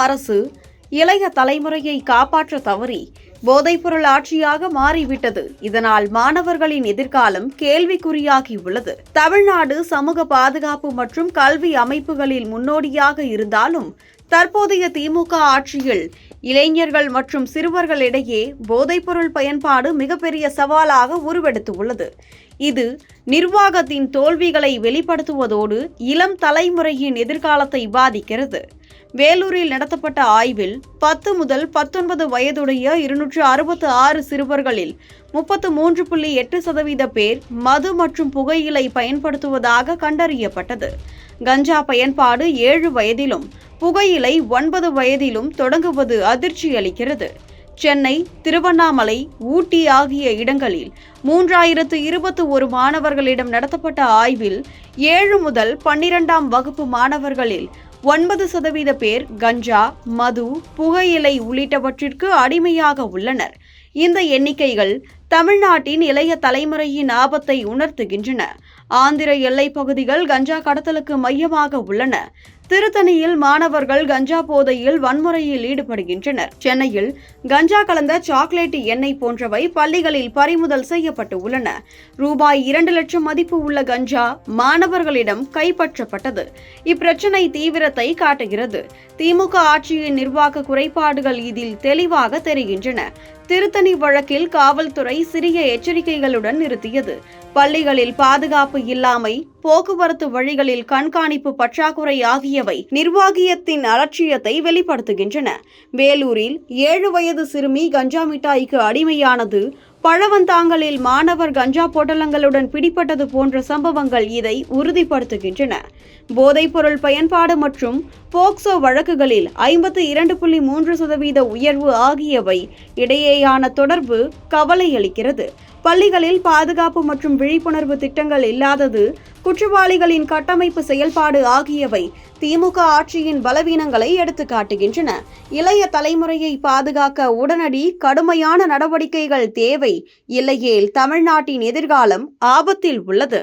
அரசு இளைய தலைமுறையை காப்பாற்ற தவறி போதைப்பொருள் ஆட்சியாக மாறிவிட்டது. இதனால் மாணவர்களின் எதிர்காலம் கேள்விக்குறியாகியுள்ளது. தமிழ்நாடு சமூக பாதுகாப்பு மற்றும் கல்வி அமைப்புகளில் முன்னோடியாக இருந்தாலும் தற்போதைய திமுக ஆட்சியில் இளைஞர்கள் மற்றும் சிறுவர்களிடையே போதைப்பொருள் பயன்பாடு மிகப்பெரிய சவாலாக உருவெடுத்துள்ளது. இது நிர்வாகத்தின் தோல்விகளை வெளிப்படுத்துவதோடு இளம் தலைமுறையின் எதிர்காலத்தை பாதிக்கிறது. வேலூரில் நடத்தப்பட்ட ஆய்வில் 10 முதல் 19 வயதுடைய 266 சிறுவர்களில் 33.8% பேர் மது மற்றும் புகையிலை பயன்படுத்துவதாக கண்டறியப்பட்டது. கஞ்சா பயன்பாடு 7 வயதிலும் புகையிலை 9 வயதிலும் தொடங்குவது அதிர்ச்சி அளிக்கிறது. சென்னை, திருவண்ணாமலை, ஊட்டி ஆகிய இடங்களில் 3021 மாணவர்களிடம் நடத்தப்பட்ட ஆய்வில் 7 முதல் 12ஆம் வகுப்பு மாணவர்களில் 9% பேர் கஞ்சா, மது, புகையிலை உள்ளிட்டவற்றிற்கு அடிமையாக உள்ளனர். இந்த எண்ணிக்கைகள் தமிழ்நாட்டின் இளைய தலைமுறையின் ஆபத்தை உணர்த்துகின்றன. ஆந்திர எல்லைப் பகுதிகள் கஞ்சா கடத்தலுக்கு மையமாக உள்ளன. திருத்தணியில் மாணவர்கள் கஞ்சா போதையில் வன்முறையில் ஈடுபடுகின்றனர். சென்னையில் கஞ்சா கலந்த சாக்லேட் எண்ணெய் போன்றவை பள்ளிகளில் பறிமுதல் செய்யப்பட்டு உள்ளன. ரூபாய் 2 லட்சம் மதிப்பு உள்ள கஞ்சா மாணவர்களிடம் கைப்பற்றப்பட்டது. இப்பிரச்சினை தீவிரத்தை காட்டுகிறது. திமுக ஆட்சியின் நிர்வாக குறைபாடுகள் இதில் தெளிவாக தெரிகின்றன. திருத்தணி வழக்கில் காவல்துறை சிறிய எச்சரிக்கைகளுடன் நிறுத்தியது. பள்ளிகளில் பாதுகாப்பு இல்லாமை, போக்குவரத்து வழிகளில் கண்காணிப்பு பற்றாக்குறை ஆகியவை நிர்வாகியத்தின் அலட்சியத்தை வெளிப்படுத்துகின்றன. வேலூரில் 7 வயது சிறுமி கஞ்சா மிட்டாய்க்கு அடிமையானது, பழவந்தாங்கலில் மாணவர் கஞ்சா பொட்டலங்களுடன் பிடிபட்டது போன்ற சம்பவங்கள் இதை உறுதிப்படுத்துகின்றன. போதைப்பொருள் பயன்பாடு மற்றும் போக்சோ வழக்குகளில் 52.3% உயர்வு ஆகியவை இடையேயான தொடர்பு கவலையளிக்கிறது. பள்ளிகளில் பாதுகாப்பு மற்றும் விழிப்புணர்வு திட்டங்கள் இல்லாதது, குற்றவாளிகளின் கட்டமைப்பு செயல்பாடு ஆகியவை திமுக ஆட்சியின் பலவீனங்களை எடுத்துக்காட்டுகின்றன. இளைய தலைமுறையை பாதுகாக்க உடனடி கடுமையான நடவடிக்கைகள் தேவை. இல்லையேல் தமிழ்நாட்டின் எதிர்காலம் ஆபத்தில் உள்ளது.